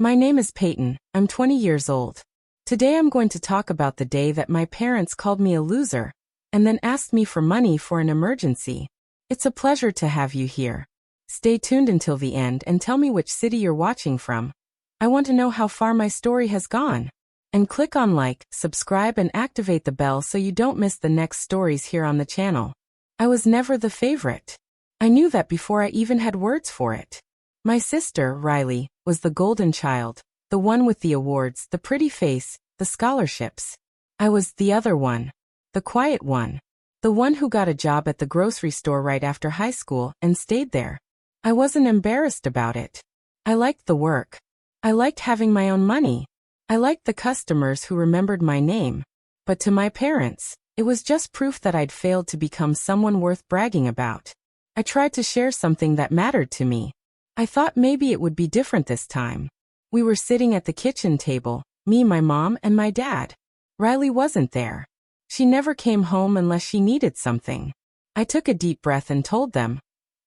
My name is Peyton. I'm 20 years old. Today I'm going to talk about the day that my parents called me a loser and then asked me for money for an emergency. It's a pleasure to have you here. Stay tuned until the end and tell me which city you're watching from. I want to know how far my story has gone. And click on like, subscribe and activate the bell so you don't miss the next stories here on the channel. I was never the favorite. I knew that before I even had words for it. My sister, Riley, was the golden child, the one with the awards, the pretty face, the scholarships. I was the other one, the quiet one, the one who got a job at the grocery store right after high school and stayed there. I wasn't embarrassed about it. I liked the work. I liked having my own money. I liked the customers who remembered my name. But to my parents, it was just proof that I'd failed to become someone worth bragging about. I tried to share something that mattered to me. I thought maybe it would be different this time. We were sitting at the kitchen table, me, my mom, and my dad. Riley wasn't there. She never came home unless she needed something. I took a deep breath and told them.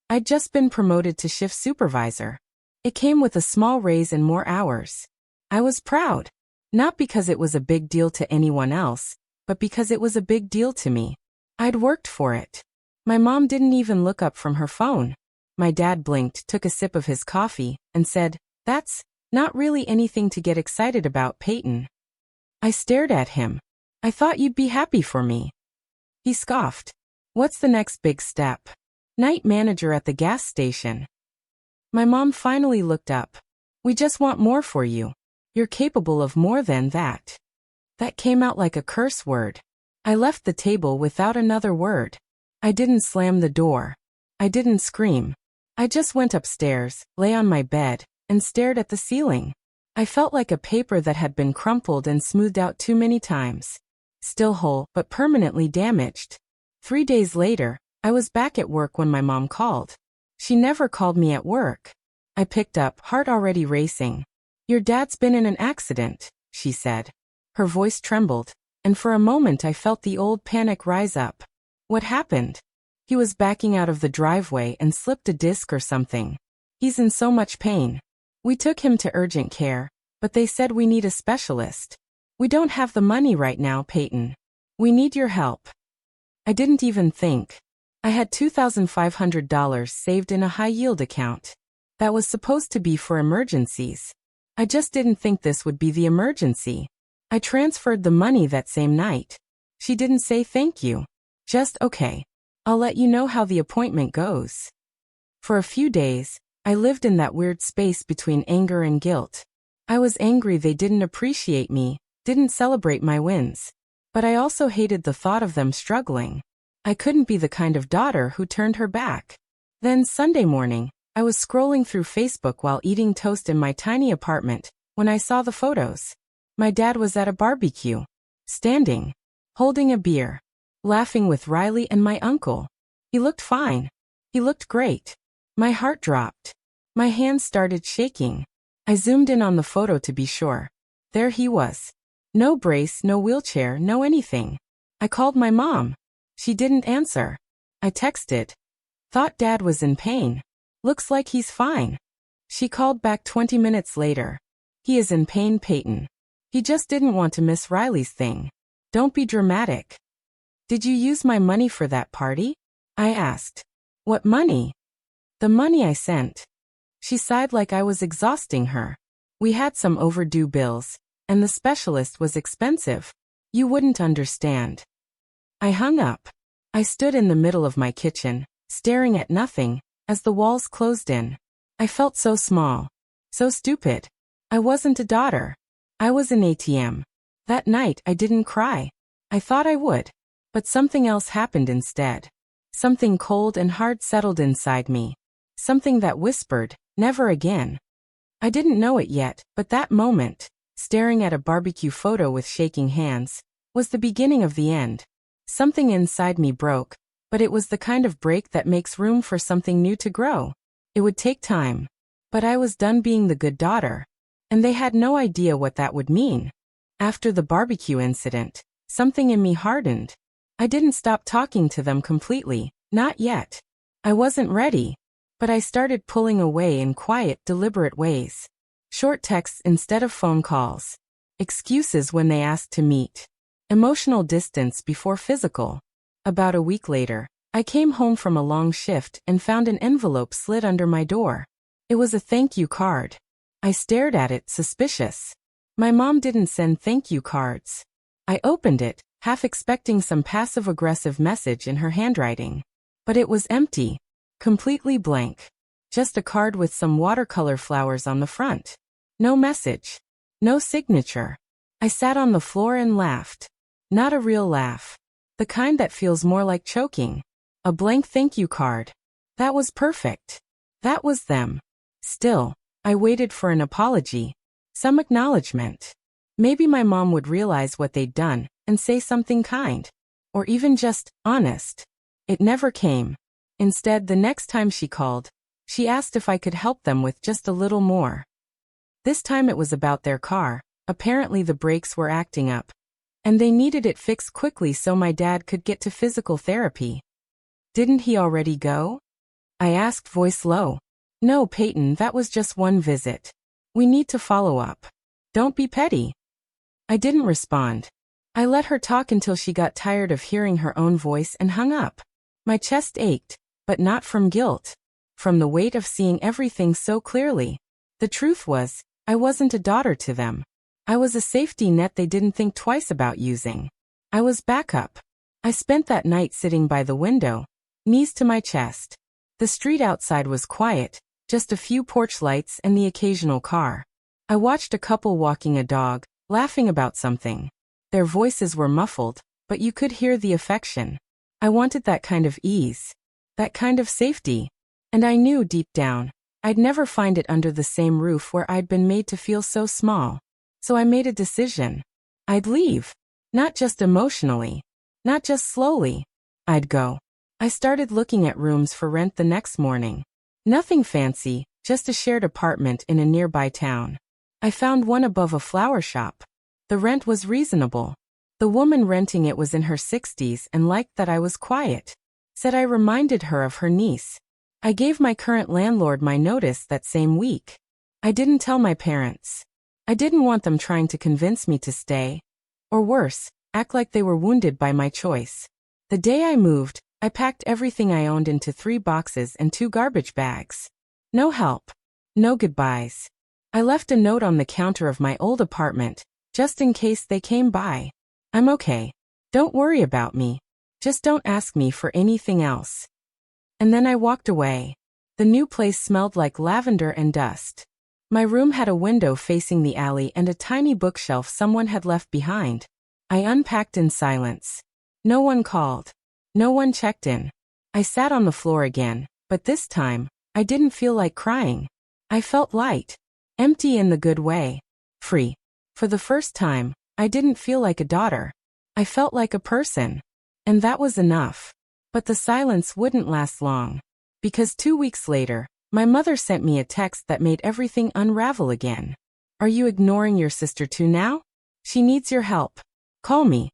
I'd just been promoted to shift supervisor. It came with a small raise and more hours. I was proud. Not because it was a big deal to anyone else, but because it was a big deal to me. I'd worked for it. My mom didn't even look up from her phone. My dad blinked, took a sip of his coffee, and said, "That's not really anything to get excited about, Peyton." I stared at him. "I thought you'd be happy for me." He scoffed. "What's the next big step?" "Night manager at the gas station." My mom finally looked up. "We just want more for you. You're capable of more than that." That came out like a curse word. I left the table without another word. I didn't slam the door. I didn't scream. I just went upstairs, lay on my bed, and stared at the ceiling. I felt like a paper that had been crumpled and smoothed out too many times. Still whole, but permanently damaged. 3 days later, I was back at work when my mom called. She never called me at work. I picked up, heart already racing. "Your dad's been in an accident," she said. Her voice trembled, and for a moment I felt the old panic rise up. "What happened?" "He was backing out of the driveway and slipped a disc or something. He's in so much pain. We took him to urgent care, but they said we need a specialist. We don't have the money right now, Peyton. We need your help." I didn't even think. I had $2,500 saved in a high-yield account. That was supposed to be for emergencies. I just didn't think this would be the emergency. I transferred the money that same night. She didn't say thank you. Just, "Okay. I'll let you know how the appointment goes." For a few days, I lived in that weird space between anger and guilt. I was angry they didn't appreciate me, didn't celebrate my wins. But I also hated the thought of them struggling. I couldn't be the kind of daughter who turned her back. Then Sunday morning, I was scrolling through Facebook while eating toast in my tiny apartment when I saw the photos. My dad was at a barbecue, standing, holding a beer, laughing with Riley and my uncle. He looked fine. He looked great. My heart dropped. My hands started shaking. I zoomed in on the photo to be sure. There he was. No brace, no wheelchair, no anything. I called my mom. She didn't answer. I texted. Thought dad was in pain. Looks like he's fine. She called back 20 minutes later. He is in pain, Peyton. He just didn't want to miss Riley's thing. Don't be dramatic. Did you use my money for that party? I asked. What money? The money I sent. She sighed like I was exhausting her. We had some overdue bills, and the specialist was expensive. You wouldn't understand. I hung up. I stood in the middle of my kitchen, staring at nothing, as the walls closed in. I felt so small. So stupid. I wasn't a daughter. I was an ATM. That night I didn't cry. I thought I would. But something else happened instead. Something cold and hard settled inside me. Something that whispered, never again. I didn't know it yet, but that moment, staring at a barbecue photo with shaking hands, was the beginning of the end. Something inside me broke, but it was the kind of break that makes room for something new to grow. It would take time. But I was done being the good daughter. And they had no idea what that would mean. After the barbecue incident, something in me hardened. I didn't stop talking to them completely, not yet. I wasn't ready. But I started pulling away in quiet, deliberate ways. Short texts instead of phone calls. Excuses when they asked to meet. Emotional distance before physical. About a week later, I came home from a long shift and found an envelope slid under my door. It was a thank you card. I stared at it, suspicious. My mom didn't send thank you cards. I opened it, half expecting some passive-aggressive message in her handwriting. But it was empty. Completely blank. Just a card with some watercolor flowers on the front. No message. No signature. I sat on the floor and laughed. Not a real laugh. The kind that feels more like choking. A blank thank you card. That was perfect. That was them. Still, I waited for an apology. Some acknowledgement. Maybe my mom would realize what they'd done and say something kind. Or even just honest. It never came. Instead, the next time she called, she asked if I could help them with just a little more. This time it was about their car. Apparently the brakes were acting up. And they needed it fixed quickly so my dad could get to physical therapy. Didn't he already go? I asked, voice low. No, Peyton, that was just one visit. We need to follow up. Don't be petty. I didn't respond. I let her talk until she got tired of hearing her own voice and hung up. My chest ached, but not from guilt. From the weight of seeing everything so clearly. The truth was, I wasn't a daughter to them. I was a safety net they didn't think twice about using. I was backup. I spent that night sitting by the window, knees to my chest. The street outside was quiet, just a few porch lights and the occasional car. I watched a couple walking a dog, laughing about something. Their voices were muffled, but you could hear the affection. I wanted that kind of ease. That kind of safety. And I knew deep down, I'd never find it under the same roof where I'd been made to feel so small. So I made a decision. I'd leave. Not just emotionally. Not just slowly. I'd go. I started looking at rooms for rent the next morning. Nothing fancy, just a shared apartment in a nearby town. I found one above a flower shop. The rent was reasonable. The woman renting it was in her 60s and liked that I was quiet. Said I reminded her of her niece. I gave my current landlord my notice that same week. I didn't tell my parents. I didn't want them trying to convince me to stay. Or worse, act like they were wounded by my choice. The day I moved, I packed everything I owned into 3 boxes and 2 garbage bags. No help. No goodbyes. I left a note on the counter of my old apartment, just in case they came by. I'm okay. Don't worry about me. Just don't ask me for anything else. And then I walked away. The new place smelled like lavender and dust. My room had a window facing the alley and a tiny bookshelf someone had left behind. I unpacked in silence. No one called. No one checked in. I sat on the floor again, but this time, I didn't feel like crying. I felt light. Empty in the good way. Free. For the first time, I didn't feel like a daughter. I felt like a person. And that was enough. But the silence wouldn't last long. Because 2 weeks later, my mother sent me a text that made everything unravel again. Are you ignoring your sister too now? She needs your help. Call me.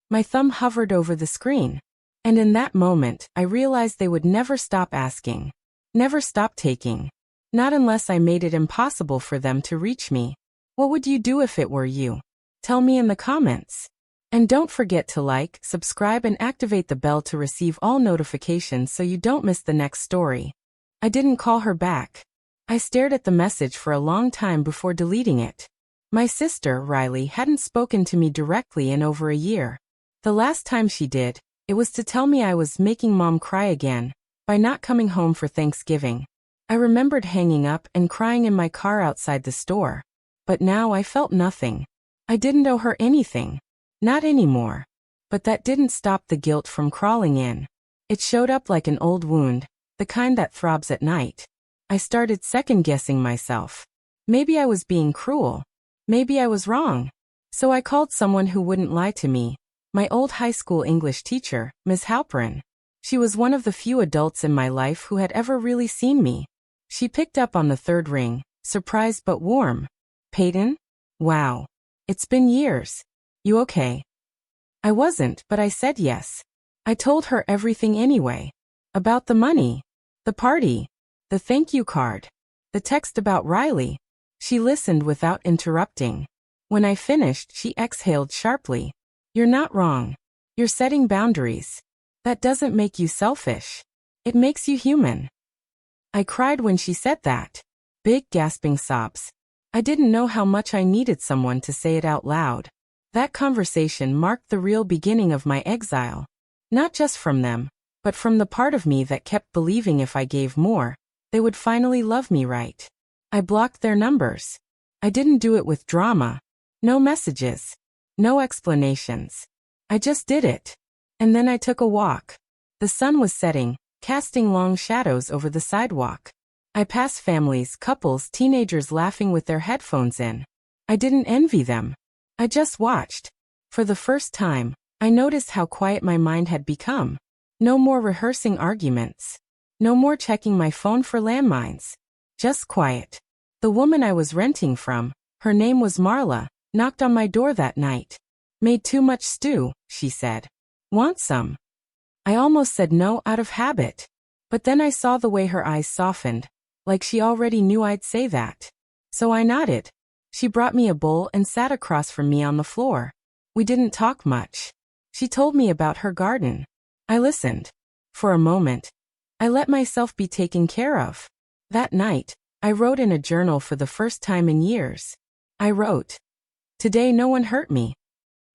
My thumb hovered over the screen. And in that moment, I realized they would never stop asking. Never stop taking. Not unless I made it impossible for them to reach me. What would you do if it were you? Tell me in the comments. And don't forget to like, subscribe and activate the bell to receive all notifications so you don't miss the next story. I didn't call her back. I stared at the message for a long time before deleting it. My sister, Riley, hadn't spoken to me directly in over a year. The last time she did, it was to tell me I was making mom cry again by not coming home for Thanksgiving. I remembered hanging up and crying in my car outside the store. But now I felt nothing. I didn't owe her anything. Not anymore. But that didn't stop the guilt from crawling in. It showed up like an old wound, the kind that throbs at night. I started second-guessing myself. Maybe I was being cruel. Maybe I was wrong. So I called someone who wouldn't lie to me. My old high school English teacher, Ms. Halperin. She was one of the few adults in my life who had ever really seen me. She picked up on the third ring, surprised but warm. Peyton? Wow. It's been years. You okay? I wasn't, but I said yes. I told her everything anyway. About the money. The party. The thank you card. The text about Riley. She listened without interrupting. When I finished, she exhaled sharply. You're not wrong. You're setting boundaries. That doesn't make you selfish. It makes you human. I cried when she said that. Big gasping sobs. I didn't know how much I needed someone to say it out loud. That conversation marked the real beginning of my exile. Not just from them, but from the part of me that kept believing if I gave more, they would finally love me right. I blocked their numbers. I didn't do it with drama. No messages. No explanations. I just did it. And then I took a walk. The sun was setting, casting long shadows over the sidewalk. I passed families, couples, teenagers laughing with their headphones in. I didn't envy them. I just watched. For the first time, I noticed how quiet my mind had become. No more rehearsing arguments. No more checking my phone for landmines. Just quiet. The woman I was renting from, her name was Marla, knocked on my door that night. Made too much stew, she said. Want some? I almost said no out of habit. But then I saw the way her eyes softened, like she already knew I'd say that. So I nodded. She brought me a bowl and sat across from me on the floor. We didn't talk much. She told me about her garden. I listened. For a moment, I let myself be taken care of. That night, I wrote in a journal for the first time in years. I wrote, "Today no one hurt me."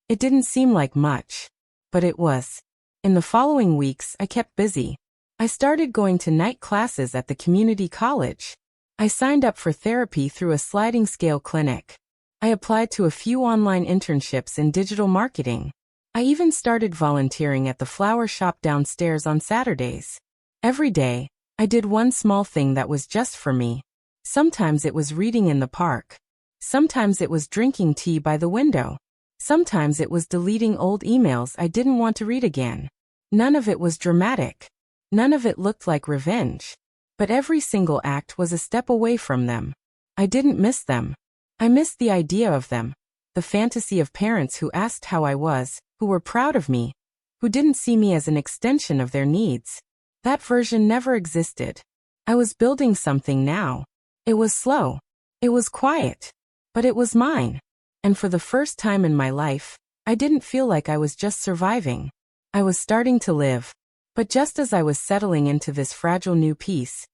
It didn't seem like much, but it was. In the following weeks, I kept busy. I started going to night classes at the community college. I signed up for therapy through a sliding scale clinic. I applied to a few online internships in digital marketing. I even started volunteering at the flower shop downstairs on Saturdays. Every day, I did one small thing that was just for me. Sometimes it was reading in the park. Sometimes it was drinking tea by the window. Sometimes it was deleting old emails I didn't want to read again. None of it was dramatic. None of it looked like revenge. But every single act was a step away from them. I didn't miss them. I missed the idea of them. The fantasy of parents who asked how I was, who were proud of me, who didn't see me as an extension of their needs. That version never existed. I was building something now. It was slow. It was quiet. But it was mine. And for the first time in my life, I didn't feel like I was just surviving. I was starting to live. But just as I was settling into this fragile new piece,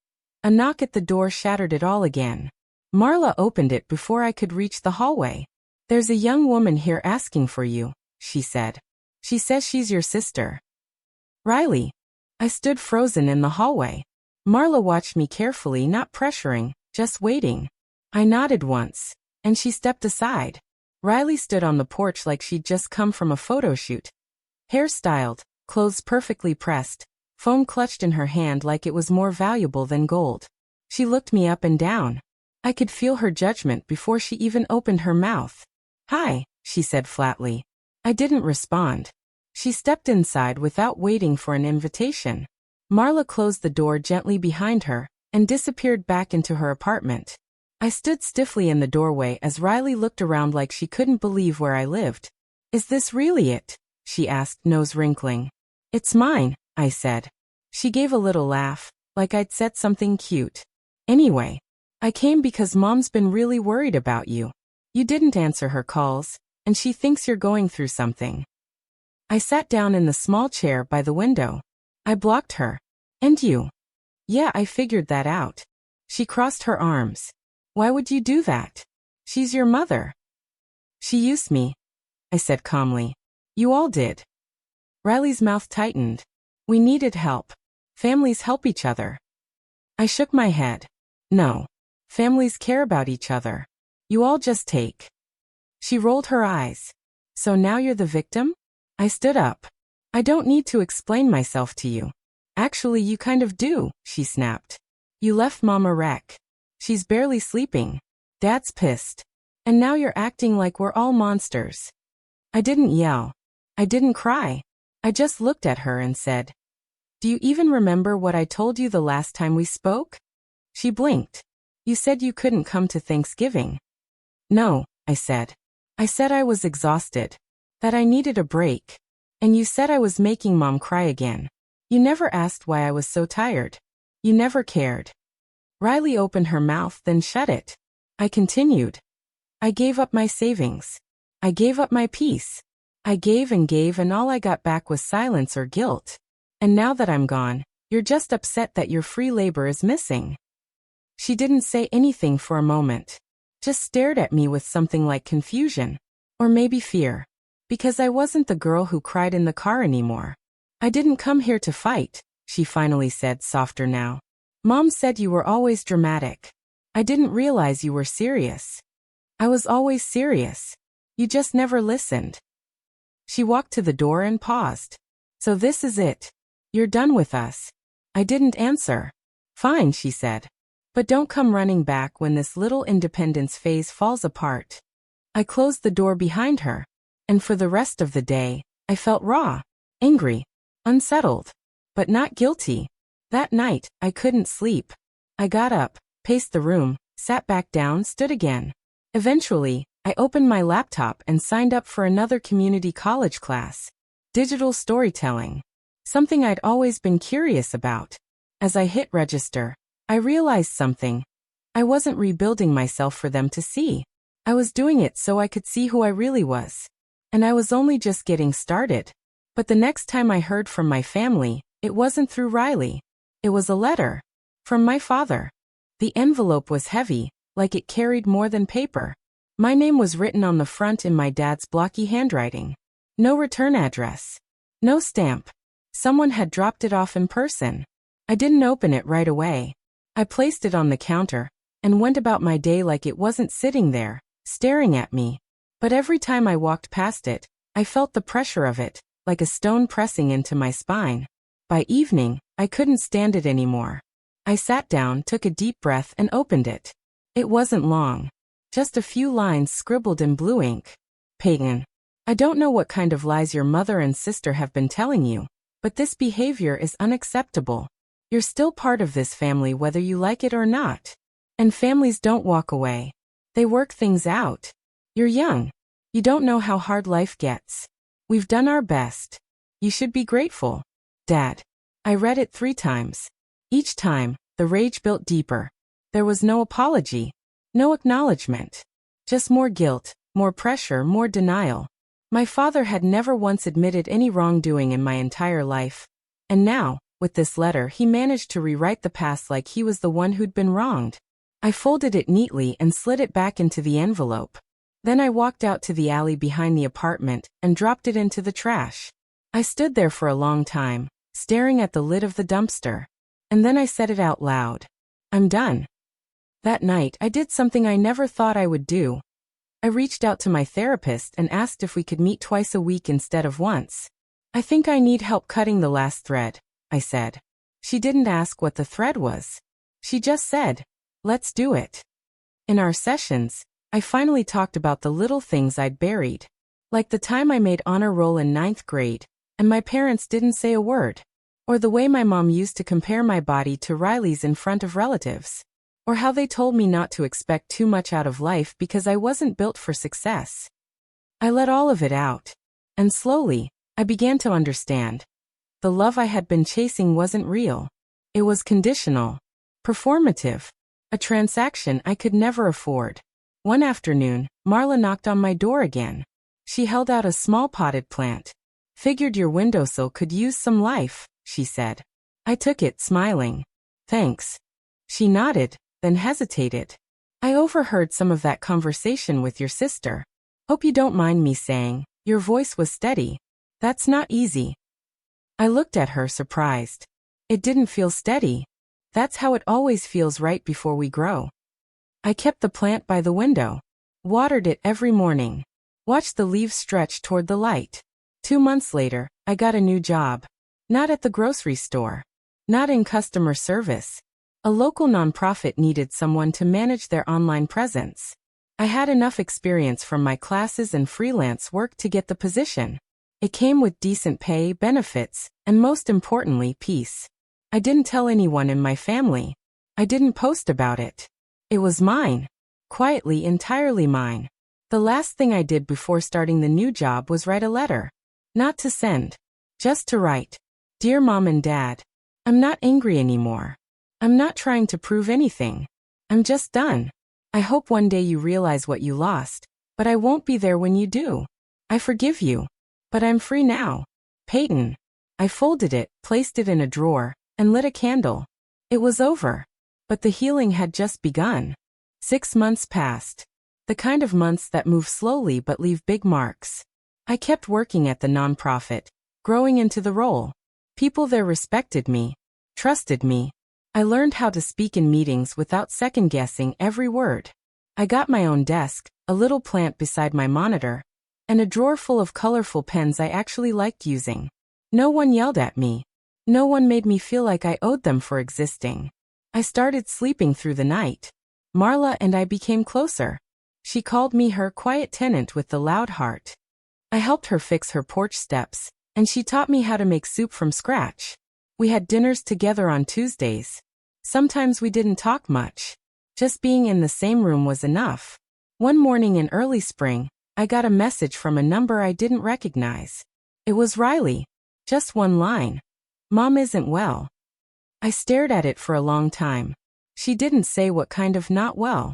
a knock at the door shattered it all again. Marla opened it before I could reach the hallway. "There's a young woman here asking for you," she said. "She says she's your sister." Riley. I stood frozen in the hallway. Marla watched me carefully, not pressuring, just waiting. I nodded once, and she stepped aside. Riley stood on the porch like she'd just come from a photo shoot. Hair styled, clothes perfectly pressed, phone clutched in her hand like it was more valuable than gold. She looked me up and down. I could feel her judgment before she even opened her mouth. "Hi," she said flatly. I didn't respond. She stepped inside without waiting for an invitation. Marla closed the door gently behind her and disappeared back into her apartment. I stood stiffly in the doorway as Riley looked around like she couldn't believe where I lived. "Is this really it?" she asked, nose wrinkling. "It's mine," I said. She gave a little laugh, like I'd said something cute. "Anyway, I came because Mom's been really worried about you. You didn't answer her calls, and she thinks you're going through something." I sat down in the small chair by the window. I blocked her. "And you?" "Yeah, I figured that out." She crossed her arms. "Why would you do that? She's your mother." "She used me," I said calmly. "You all did." Riley's mouth tightened. "We needed help. Families help each other." I shook my head. "No. Families care about each other. You all just take." She rolled her eyes. "So now you're the victim?" I stood up. "I don't need to explain myself to you." "Actually, you kind of do," she snapped. "You left Mom a wreck. She's barely sleeping. Dad's pissed. And now you're acting like we're all monsters." I didn't yell. I didn't cry. I just looked at her and said, "Do you even remember what I told you the last time we spoke?" She blinked. "You said you couldn't come to Thanksgiving." "No," I said. "I said I was exhausted. That I needed a break. And you said I was making Mom cry again. You never asked why I was so tired. You never cared." Riley opened her mouth, then shut it. I continued. I gave up my savings. I gave up my peace. I gave, and all I got back was silence or guilt. And now that I'm gone, you're just upset that your free labor is missing. She didn't say anything for a moment. Just stared at me with something like confusion. Or maybe fear. Because I wasn't the girl who cried in the car anymore. I didn't come here to fight, she finally said, softer now. Mom said you were always dramatic. I didn't realize you were serious. I was always serious. You just never listened. She walked to the door and paused. So this is it. You're done with us. I didn't answer. Fine, she said. But don't come running back when this little independence phase falls apart. I closed the door behind her. And for the rest of the day, I felt raw, angry, unsettled, but not guilty. That night, I couldn't sleep. I got up, paced the room, sat back down, stood again. Eventually, I opened my laptop and signed up for another community college class. Digital storytelling. Something I'd always been curious about. As I hit register, I realized something. I wasn't rebuilding myself for them to see. I was doing it so I could see who I really was. And I was only just getting started. But the next time I heard from my family, it wasn't through Riley. It was a letter. From my father. The envelope was heavy, like it carried more than paper. My name was written on the front in my dad's blocky handwriting. No return address. No stamp. Someone had dropped it off in person. I didn't open it right away. I placed it on the counter, and went about my day like it wasn't sitting there, staring at me. But every time I walked past it, I felt the pressure of it, like a stone pressing into my spine. By evening, I couldn't stand it anymore. I sat down, took a deep breath, and opened it. It wasn't long. Just a few lines scribbled in blue ink. Peyton, I don't know what kind of lies your mother and sister have been telling you, but this behavior is unacceptable. You're still part of this family whether you like it or not. And families don't walk away. They work things out. You're young. You don't know how hard life gets. We've done our best. You should be grateful. Dad. I read it 3 times. Each time, the rage built deeper. There was no apology. No acknowledgement. Just more guilt, more pressure, more denial. My father had never once admitted any wrongdoing in my entire life. And now, with this letter, he managed to rewrite the past like he was the one who'd been wronged. I folded it neatly and slid it back into the envelope. Then I walked out to the alley behind the apartment and dropped it into the trash. I stood there for a long time, staring at the lid of the dumpster. And then I said it out loud. I'm done. That night, I did something I never thought I would do. I reached out to my therapist and asked if we could meet twice a week instead of once. I think I need help cutting the last thread, I said. She didn't ask what the thread was. She just said, let's do it. In our sessions, I finally talked about the little things I'd buried. Like the time I made honor roll in 9th grade, and my parents didn't say a word. Or the way my mom used to compare my body to Riley's in front of relatives. Or how they told me not to expect too much out of life because I wasn't built for success. I let all of it out. And slowly, I began to understand. The love I had been chasing wasn't real. It was conditional. Performative. A transaction I could never afford. One afternoon, Marla knocked on my door again. She held out a small potted plant. Figured your windowsill could use some life, she said. I took it, smiling. Thanks. She nodded, then hesitated. I overheard some of that conversation with your sister. Hope you don't mind me saying, your voice was steady. That's not easy. I looked at her, surprised. It didn't feel steady. That's how it always feels right before we grow. I kept the plant by the window. Watered it every morning. Watched the leaves stretch toward the light. 2 months later, I got a new job. Not at the grocery store. Not in customer service. A local nonprofit needed someone to manage their online presence. I had enough experience from my classes and freelance work to get the position. It came with decent pay, benefits, and most importantly, peace. I didn't tell anyone in my family. I didn't post about it. It was mine. Quietly, entirely mine. The last thing I did before starting the new job was write a letter. Not to send. Just to write. Dear Mom and Dad, I'm not angry anymore. I'm not trying to prove anything. I'm just done. I hope one day you realize what you lost, but I won't be there when you do. I forgive you. But I'm free now. Peyton. I folded it, placed it in a drawer, and lit a candle. It was over. But the healing had just begun. 6 months passed. The kind of months that move slowly but leave big marks. I kept working at the nonprofit, growing into the role. People there respected me, trusted me. I learned how to speak in meetings without second-guessing every word. I got my own desk, a little plant beside my monitor, and a drawer full of colorful pens I actually liked using. No one yelled at me. No one made me feel like I owed them for existing. I started sleeping through the night. Marla and I became closer. She called me her quiet tenant with the loud heart. I helped her fix her porch steps, and she taught me how to make soup from scratch. We had dinners together on Tuesdays. Sometimes we didn't talk much. Just being in the same room was enough. One morning in early spring, I got a message from a number I didn't recognize. It was Riley. Just one line. Mom isn't well. I stared at it for a long time. She didn't say what kind of not well.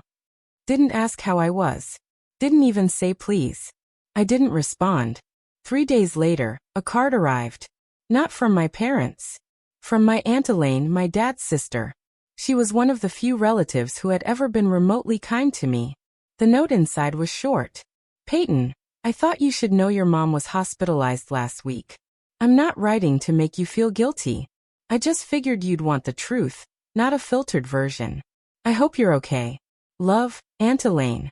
Didn't ask how I was. Didn't even say please. I didn't respond. 3 days later, a card arrived. Not from my parents. From my Aunt Elaine, my dad's sister. She was one of the few relatives who had ever been remotely kind to me. The note inside was short. Peyton, I thought you should know your mom was hospitalized last week. I'm not writing to make you feel guilty. I just figured you'd want the truth, not a filtered version. I hope you're okay. Love, Aunt Elaine.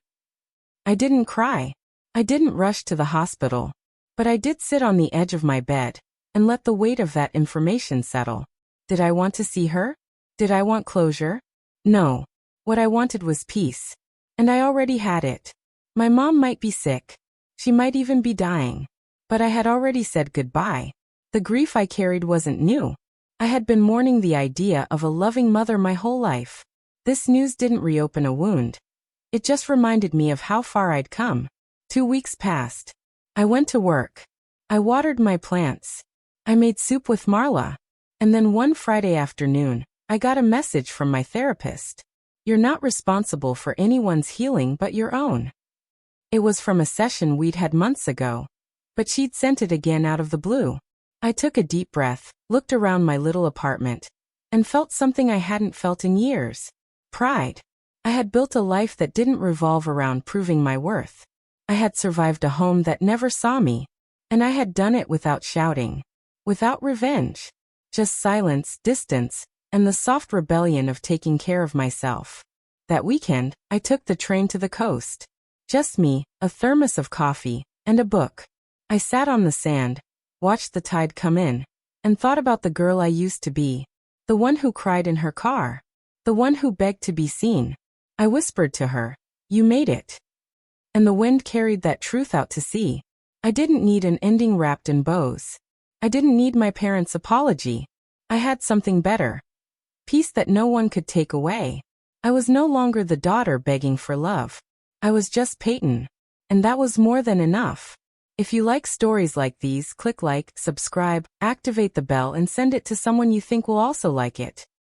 I didn't cry. I didn't rush to the hospital. But I did sit on the edge of my bed and let the weight of that information settle. Did I want to see her? Did I want closure? No. What I wanted was peace. And I already had it. My mom might be sick. She might even be dying. But I had already said goodbye. The grief I carried wasn't new. I had been mourning the idea of a loving mother my whole life. This news didn't reopen a wound. It just reminded me of how far I'd come. 2 weeks passed. I went to work. I watered my plants. I made soup with Marla. And then one Friday afternoon, I got a message from my therapist. You're not responsible for anyone's healing but your own. It was from a session we'd had months ago. But she'd sent it again out of the blue. I took a deep breath, looked around my little apartment, and felt something I hadn't felt in years. Pride. I had built a life that didn't revolve around proving my worth. I had survived a home that never saw me. And I had done it without shouting. Without revenge. Just silence, distance, and the soft rebellion of taking care of myself. That weekend, I took the train to the coast. Just me, a thermos of coffee, and a book. I sat on the sand, watched the tide come in, and thought about the girl I used to be. The one who cried in her car. The one who begged to be seen. I whispered to her, "You made it." And the wind carried that truth out to sea. I didn't need an ending wrapped in bows. I didn't need my parents' apology. I had something better. Peace that no one could take away. I was no longer the daughter begging for love. I was just Peyton. And that was more than enough. If you like stories like these, click like, subscribe, activate the bell and send it to someone you think will also like it.